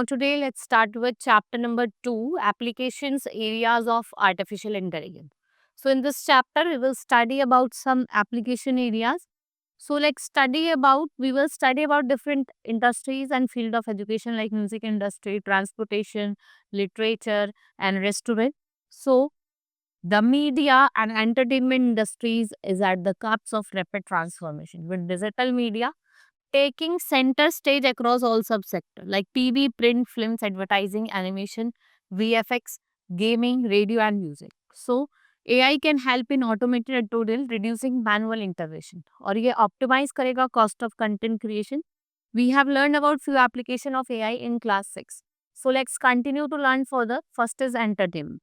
Now today let's start with chapter number 2, applications areas of artificial intelligence. So in this chapter we will study about some application areas. So we will study about different industries and field of education like music industry, transportation, literature and restaurant. So the media and entertainment industries is at the cusp of rapid transformation with digital media taking center stage across all subsectors like TV, print, films, advertising, animation, VFX, gaming, radio, and music. So, AI can help in automated editorial, reducing manual intervention. और ये optimize करेगा cost of content creation. We have learned about few application of AI in class 6. So, let's continue to learn further. First is entertainment.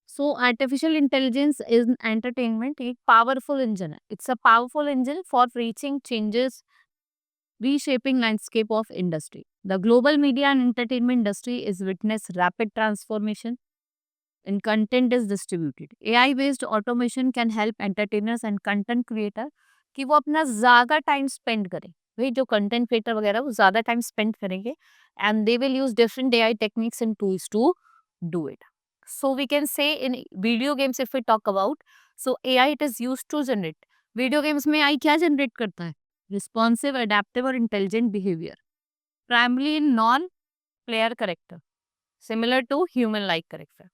So, artificial intelligence is entertainment, एक powerful engine है. It's a powerful engine for reaching changes reshaping landscape of industry. The global media and entertainment industry is witness rapid transformation and content is distributed. AI based automation can help entertainers and content creator कि वो अपना ज़्यादा time spend करें. वही जो content creator वगैरह वो ज़्यादा टाइम स्पेंड करेंगे and they will use different AI techniques and tools to do it. So we can say in video games if we talk about, so AI it is used to generate. Video games में AI क्या generate करता है? Responsive, adaptive और intelligent behavior. Primarily in non-player character, similar to human-like character.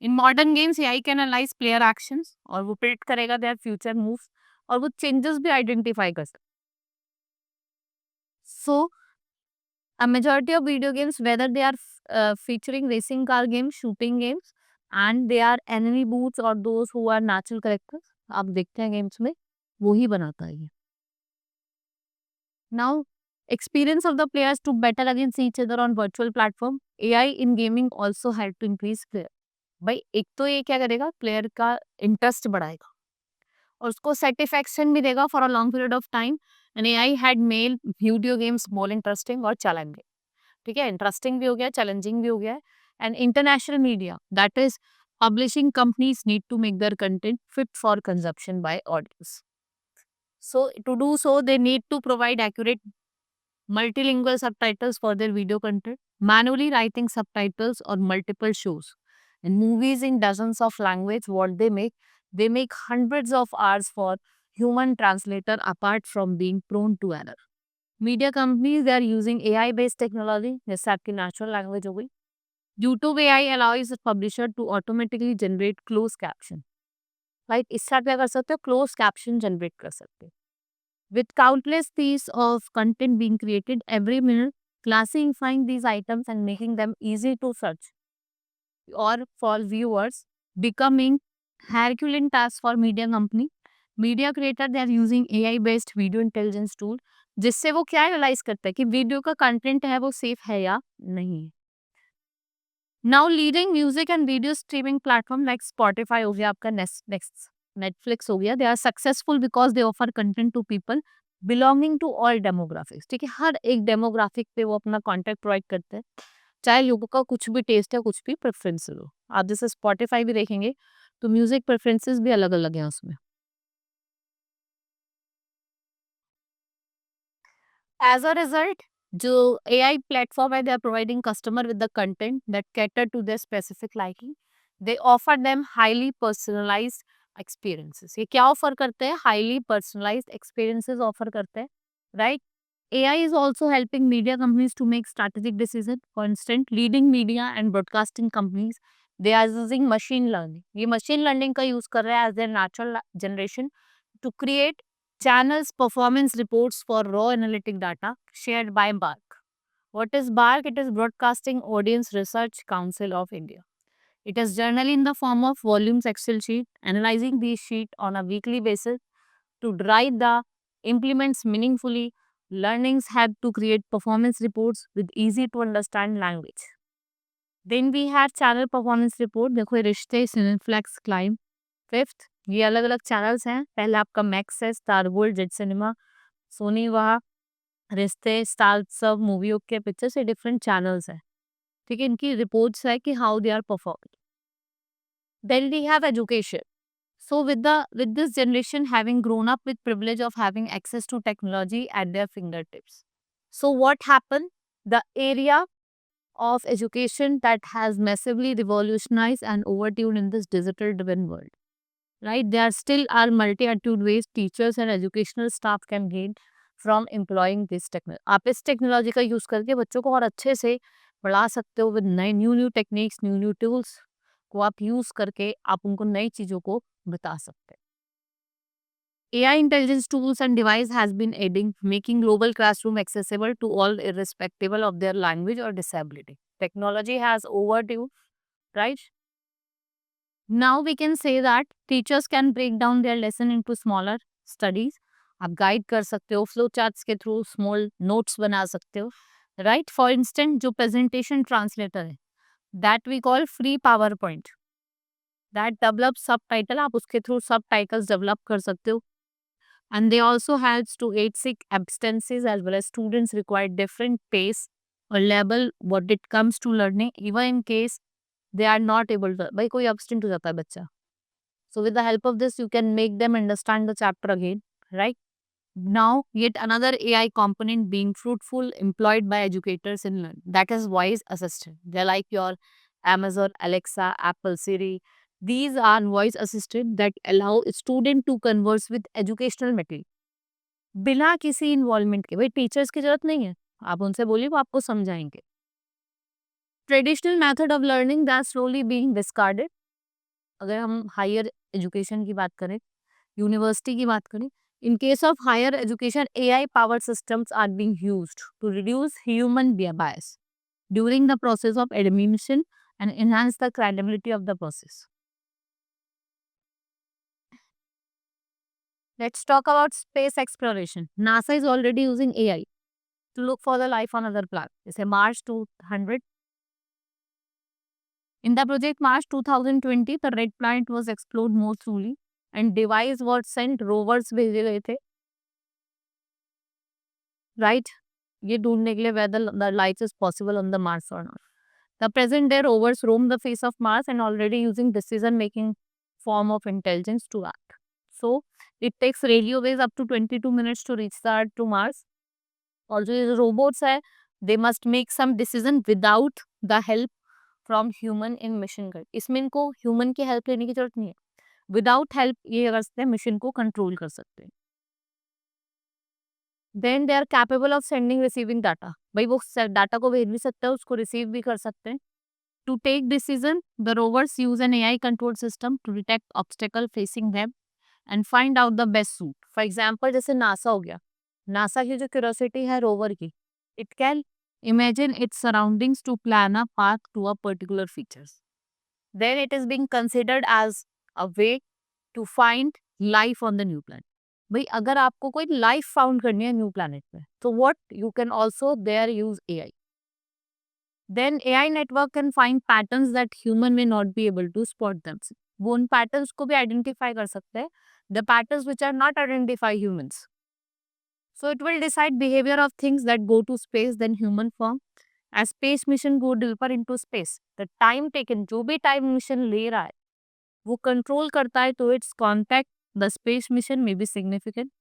In modern games, AI can analyze player actions और वो predict करेगा their future moves और वो changes भी identify कर सकता. So a majority of video games, whether they are featuring racing car games, shooting games, and they are enemy boots or those who are natural characters, आप देखते हैं games में वो ही बनाता है ये. Now, experience of the players to battle against each other on virtual platform. AI in gaming also had to increase player. भाई एक तो ये क्या करेगा प्लेयर का इंटरेस्ट बढ़ाएगा और उसको सेटिस्फैक्शन भी देगा for a long period of time and AI had made video games more interesting और चैलेंजिंग. ठीक है, इंटरेस्टिंग भी हो गया, चैलेंजिंग भी हो गया. And international media that is publishing companies need to make their content fit for consumption by audience. So to do so, they need to provide accurate multilingual subtitles for their video content, manually writing subtitles on multiple shows and movies in dozens of languages. What they make hundreds of hours for human translator apart from being prone to error. Media companies they are using AI based technology जैसे आपकी natural language हो गई. YouTube AI allows the publisher to automatically generate closed caption. Right? इस साथ क्या कर सकते हो closed caption generate कर सकते हो. With countless pieces of content being created every minute, classifying these items and making them easy to search or for viewers becoming Herculean task for media company. Media creator they are using AI based video intelligence tool जिससे वो क्या analyse करता है कि video का content है वो safe है या नहीं. Now leading music and video streaming platform like Spotify हो गया, आपका नेटफ्लिक्स हो गया, they are successful because they offer content to people belonging to all demographics. ठीक है, हर एक डेमोग्राफिक पे वो अपना कॉन्टेंट प्रोवाइड करते हैं, चाहे लोगों का कुछ भी टेस्ट है, कुछ भी प्रेफरेंस हो. आप जैसे स्पॉटिफाई भी देखेंगे तो म्यूजिक प्रेफरेंसेस भी अलग अलग हैं उसमें. As a result, जो AI platform है, they are providing customer with the content that cater to their specific liking. They offer them highly personalized experiences. ये क्या offer करते हैं? Highly personalized experiences offer करते हैं, right? AI is also helping media companies to make strategic decisions. For instance, leading media and broadcasting companies, they are using machine learning. ये machine learning का use कर रहे हैं as their natural generation to create channels performance reports for raw analytic data shared by BARC. What is BARC? It is Broadcasting Audience Research Council of India. It is generally in the form of volumes Excel sheet, analyzing these sheet on a weekly basis to drive the implements meaningfully. Learnings have to create performance reports with easy to understand language. Then we have channel performance report. देखो ये रिश्ते, Cineplex, climb. Fifth, ये अलग अलग channels हैं. पहला आपका Max है, Star Gold, Jet Cinema, Sony Wah, Rishtey, Star Sab, movie okay picture से डिफरेंट चैनल्स हैं. ठीक है, इनकी रिपोर्ट्स है कि how they are performing. Then we have education. So with this generation having grown up with privilege of having access to technology at their fingertips. So what happened? The area of education that has massively revolutionized and overtuned in this digital driven world. Right? There still are multi-attitude ways teachers and educational staff can gain from employing this technology. आप इस technology का use करके बच्चों को और अच्छे से पढ़ा सकते हो विद नए new new techniques new new tools को आप यूज करके आप उनको नई चीजों को बता सकते हैं. AI intelligence tools and device has been aiding making global classroom accessible to all irrespective of their language or disability. Technology has overdue, right? Now we can say that teachers can break down their lesson into smaller studies. आप guide कर सकते हो flow charts के through small notes बना सकते हो right. For instant जो presentation translator है that we call free PowerPoint that develop subtitle आप उसके थ्रू सब टाइटल्स डेवलप कर सकते हो. And they also helps to aid sick absences as well as students require different pace or level what it comes to learning even in case they are not able to. भाई कोई absent हो जाता है बच्चा. So with the help of this you can make them understand the chapter again, right? Now yet another AI component being fruitful employed by educators in learn that is voice assistant. They're like your Amazon Alexa, Apple Siri. These are voice assistant that allow student to converse with educational material बिना किसी involvement के. भाई teachers की जरूरत नहीं है, आप उनसे बोलिए वो आपको समझाएंगे. Traditional method of learning that slowly being discarded. अगर हम हायर एजुकेशन की बात करें यूनिवर्सिटी की बात करें in case of higher education AI powered systems are being used to reduce human bias during the process of admission and enhance the credibility of the process. Let's talk about space exploration. NASA is already using AI to look for the life on other planets. It's a Mars 200. In the project Mars 2020, the red planet was explored more thoroughly and device was sent rovers भेजे गए थे. Right? ये ढूंढने के लिए whether the life is possible on the Mars or not. The present day rovers roam the face of Mars and already using decision making form of intelligence to act. So it takes radio waves up to 22 minutes to reach the Earth to Mars. Also, the robots है, they must make some decision without the help from human in mission कर. इसमें इनको human की help लेने की जरूरत नहीं है. विदाउट हेल्प ये कर सकते हैं मिशन को कंट्रोल कर सकते हैं. Then they are capable of sending receiving data. भाई वो डाटा को भेज भी सकते हैं उसको रिसीव भी कर सकते हैं. To take decision the rovers use an AI control system to detect obstacle facing them and find out the best suit. For example जैसे नासा हो गया. नासा की जो क्यूरोसिटी है रोवर की it can imagine its surroundings to plan a path to a particular features. Then it is being considered as a way to find life on the new planet. भाई अगर आपको कोई life found करनी है new planet पे तो what you can also there use AI. Then AI network can find patterns that human may not be able to spot them. वो उन पैटर्न्स को भी आइडेंटिफाई कर सकते हैं the patterns which are not identify humans. So it will decide behavior of things that go to space than human form. As space mission go deeper into space, the time taken, जो भी time mission ले रहा है, वो control करता है तो its contact, the space mission may be significant.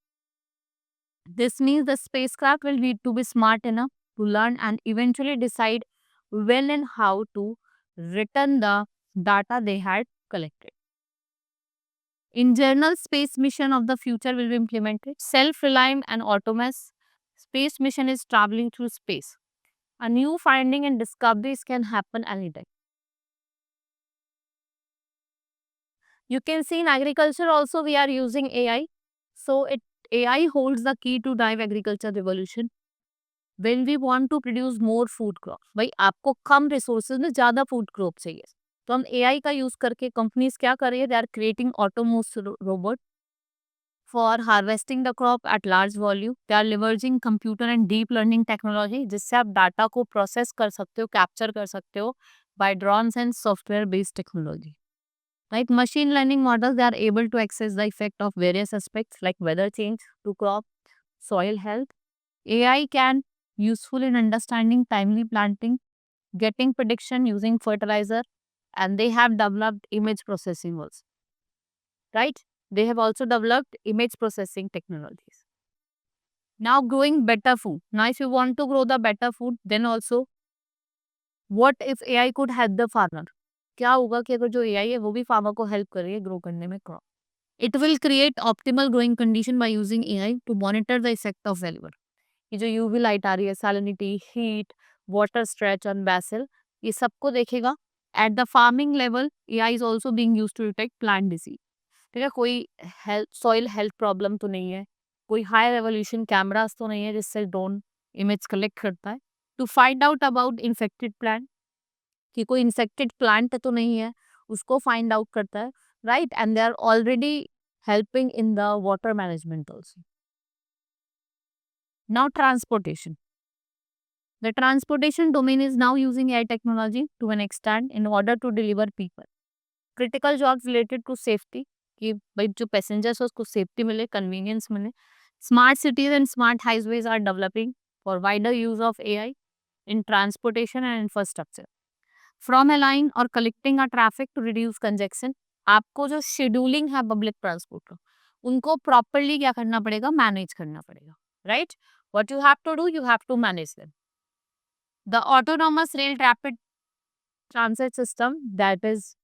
This means the spacecraft will need to be smart enough to learn and eventually decide when and how to return the data they had collected. In general, space mission of the future will be implemented. Self-reliant and autonomous space mission is traveling through space. A new finding and discoveries can happen anytime. You can see in agriculture also we are using AI. So AI holds the key to drive agriculture revolution. When we want to produce more food crops, भाई आपको कम resources में ज़्यादा food crop चाहिए. तो हम AI का use करके companies क्या कर रही है they are creating autonomous robot for harvesting the crop at large volume. They are leveraging computer and deep learning technology जिससे आप डाटा को प्रोसेस कर सकते हो कैप्चर कर सकते हो by drones and software based technology. Like machine learning models, they are able to access the effect of various aspects like weather change to crop, soil health. AI can useful in understanding timely planting, getting prediction using fertilizer, and they have developed image processing also. Right? They have also developed image processing technologies. Now growing better food. Now if you want to grow the better food, then also what if AI could help the farmer? क्या होगा कि अगर जो AI है वो भी farmer को help कर रही है ग्रो करने में crop. It will create optimal growing condition by using AI to monitor the effect of weather. ये जो यूवी लाइट आ रही है, salinity, heat, water stretch on basal, ये सबको देखेगा. At the farming level AI is also being used to detect plant disease. ठीक है, कोई हेल्थ सॉइल हेल्थ प्रॉब्लम तो नहीं है, कोई हाई रेवोल्यूशन कैमरास तो नहीं है जिससे ड्रोन इमेज कलेक्ट करता है to find out about infected plant, कि कोई इन्फेक्टेड प्लांट तो नहीं है, उसको फाइंड आउट करता है. Right, and they are already helping in the water management also. Now transportation. The transportation domain is now using AI technology to an extent in order to deliver people. Critical jobs related to safety, कि भाई जो passengers है उसको safety मिले, convenience मिले. Smart cities and smart highways are developing for wider use of AI in transportation and infrastructure. From aligning or collecting a traffic to reduce congestion, आपको जो scheduling है पब्लिक ट्रांसपोर्ट का, उनको properly क्या करना पड़ेगा, मैनेज करना पड़ेगा. Right, what you have to do, you have to manage them. The autonomous rail rapid transit system, that is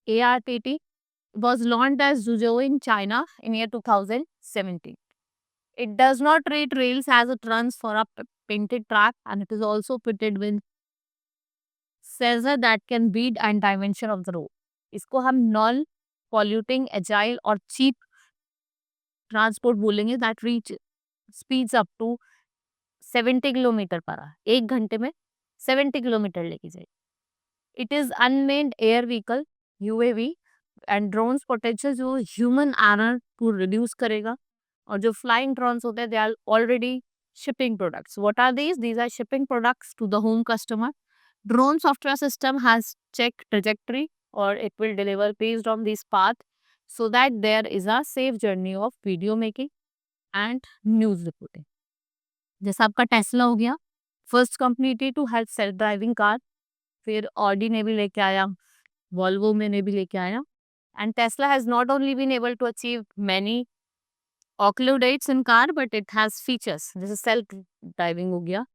ARTT, was launched as Zhuzhou in China in year 2017. It does not treat rails as a trans for a painted track, and it is also fitted with sensor that can read and dimension of the road. इसको हम non polluting agile और cheap transport बोलेंगे. That reach speeds up to 70 kilometre per hour, 1 घंटे में 70 kilometre लेके जाए. It is unmanned air vehicle, UAV and drones potential जो human error को रिड्यूस करेगा. और जो फ्लाइंग ड्रोन्स होते हैं they are already shipping products. What are these are shipping products to the home customer. Drone software system has checked trajectory or it will deliver based on this path so that there is a safe journey of video making and news reporting. जैसा आपका Tesla हो गया, first company थी to help self driving car. फिर Audi ने भी लेके आया, वॉल्वो में ने भी लेके आया. And Tesla has not only been able to achieve many accolades in car but it has features जैसे सेल्फ ड्राइविंग हो गया,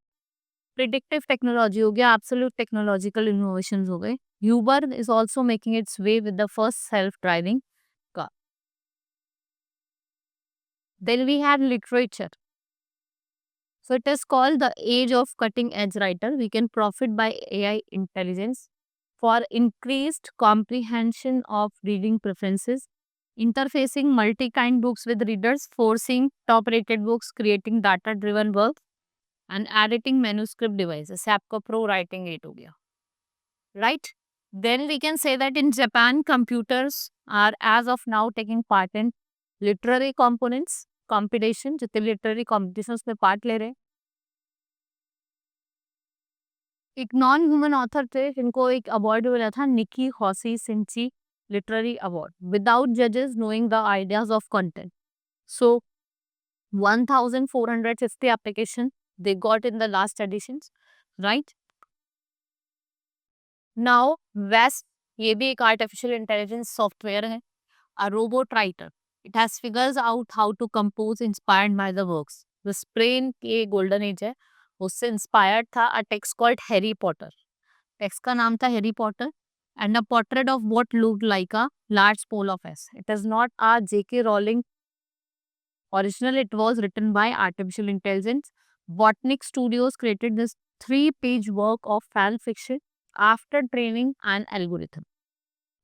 प्रिडिक्टिव टेक्नोलॉजी हो गया, एब्सोल्यूट टेक्नोलॉजिकल इनोवेशंस हो गए. Uber is also making its way with the first self driving car. Then we have literature. So it is called the age of cutting edge writer. We can profit by AI intelligence for increased comprehension of reading preferences, interfacing multi-kind books with readers, forcing top-rated books, creating data-driven work, and editing manuscript devices. जैसे आपका pro writing aid हो गया. Right? Then we can say that in Japan, computers are as of now taking part in literary components competition. जितने literary competitions में part ले रहे हैं. एक नॉन ह्यूमन ऑथर थे जिनको एक अवार्ड मिला था, निकी हॉसी सिंची लिटरेरी अवार्ड, विदाउट जजेस knowing the ideas of content. So 1450 application they got in the last editions. Right now West, ये भी एक आर्टिफिशियल इंटेलिजेंस सॉफ्टवेयर है, a robot writer. It has figures out how to compose inspired by the works. The Spain के golden age है, उससे inspired था a text called Harry Potter. Text का नाम था Harry Potter and a portrait of what looked like a large pole of S. It is not a JK Rowling original. It was written by artificial intelligence. Botanic Studios created this 3-page work of fan fiction after training an algorithm.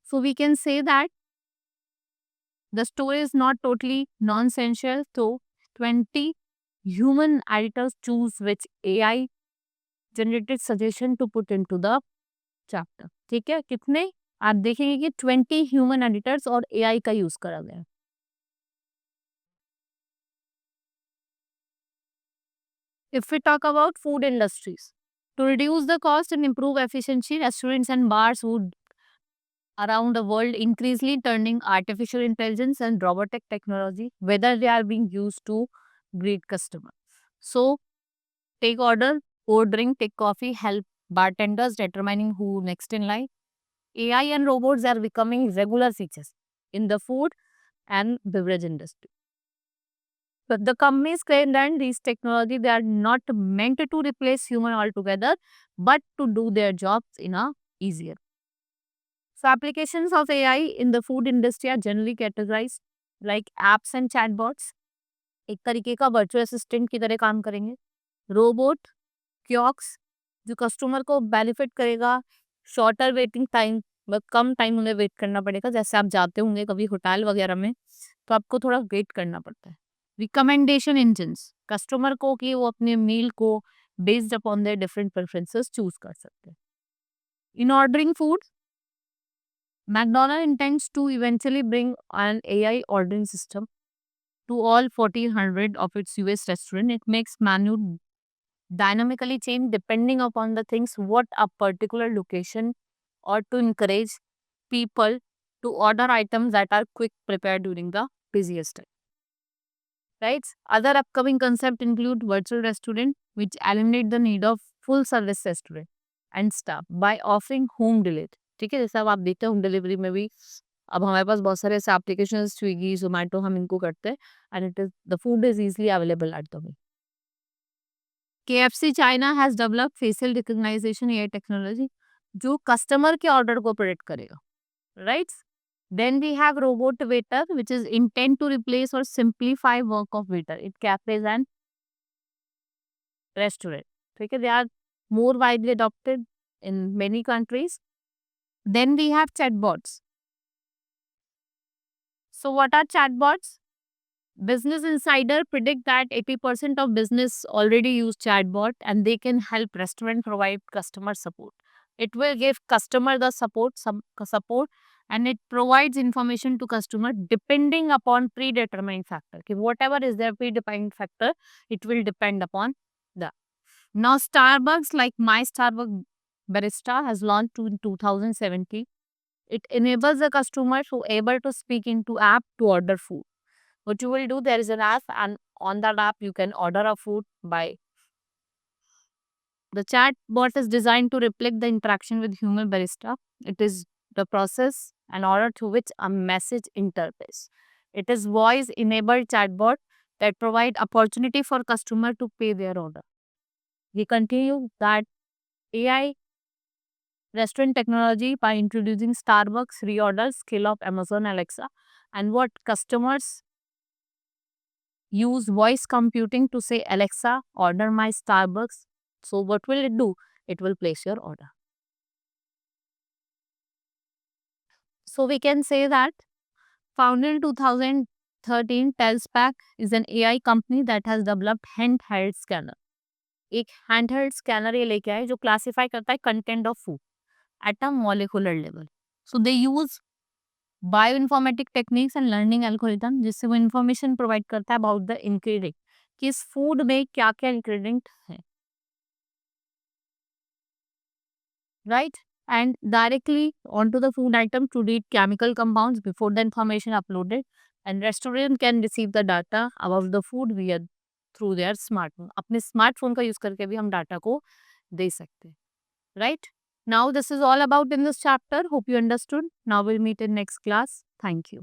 So we can say that the story is not totally nonsensical. So 20 human editors choose which AI generated suggestion to put into the chapter. ठीक है, कितने आप देखेंगे कि 20 human editors और AI का use करा गया है. If we talk about food industries, to reduce the cost and improve efficiency, restaurants and bars would around the world increasingly turning artificial intelligence and robotic technology, whether they are being used to greet customers. So, take order, pour drink, take coffee, help bartenders determining who next in line. AI and robots are becoming regular features in the food and beverage industry. But the companies claim that these technology, they are not meant to replace human altogether, but to do their jobs in a easier. So applications of AI in the food industry are generally categorized like apps and chatbots. एक तरीके का virtual assistant की तरह काम करेंगे. Robot, kiosk जो customer को benefit करेगा, शॉर्टर वेटिंग टाइम, कम टाइम उन्हें वेट करना पड़ेगा. जैसे आप जाते होंगे कभी होटल वगैरह में, तो आपको थोड़ा वेट करना पड़ता है. रिकमेंडेशन इंजन्स कस्टमर को कि वो अपने मील को based upon their different preferences choose कर सकते हैं. In ordering food, McDonald's intends to eventually bring an AI ordering system to all 1,400 of its US restaurants. It makes menu dynamically change depending upon the things what a particular location, or to encourage people to order items that are quick prepared during the busiest time. Right? Other upcoming concepts include virtual restaurant, which eliminate the need of full service restaurant and staff by offering home delivery. ठीक है, जैसे अब आप देखते हैं home delivery में भी अब हमारे पास बहुत सारे ऐसे एप्लीकेशन, स्विगी, जोमेटो, हम इनको करते हैं and it is the food is easily available at the home. KFC China has developed facial recognition AI technology जो कस्टमर के ऑर्डर को प्रेडिक्ट करेगा. Right. Then we have robot waiter, which is intent to replace or simplify work of waiter in cafes and restaurant. Okay, they are more widely adopted in many countries. Then we have chatbots. So what are chatbots? Business Insider predict that 80% of business already use chatbot and they can help restaurant provide customer support. It will give customer the support and it provides information to customer depending upon predetermined factor. Okay, whatever is their predetermined factor, it will depend upon that. Now Starbucks, like My Starbucks Barista, has launched in 2017. It enables the customer to able to speak into app to order food. What you will do, there is an app and on that app you can order a food by. The chat bot is designed to replicate the interaction with human barista. It is the process and order to which a message interface. It is voice enabled chatbot that provide opportunity for customer to pay their order. We continue that AI restaurant technology by introducing Starbucks reorder skill of Amazon Alexa, and what customers use voice computing to say, Alexa, order my Starbucks. So what will it do? It will place your order. So we can say that founded in 2013, Telspac is an AI company that has developed handheld scanner. एक handheld scanner ये लेके आए जो classify करता है content of food at a molecular level. So they use bioinformatic techniques and learning algorithm जिससे वो information provide करता है अबाउट द इंग्रेडिएंट कि इस फूड में क्या क्या इंग्रेडिएंट है. Right. And directly on to the food item to read chemical compounds before the information uploaded and restaurant can receive the data about the food wear through their smartphone. अपने smartphone का use करके भी हम data को दे सकते हैं. Right? Now this is all about in this chapter. Hope you understood. Now we'll meet in next class. Thank you.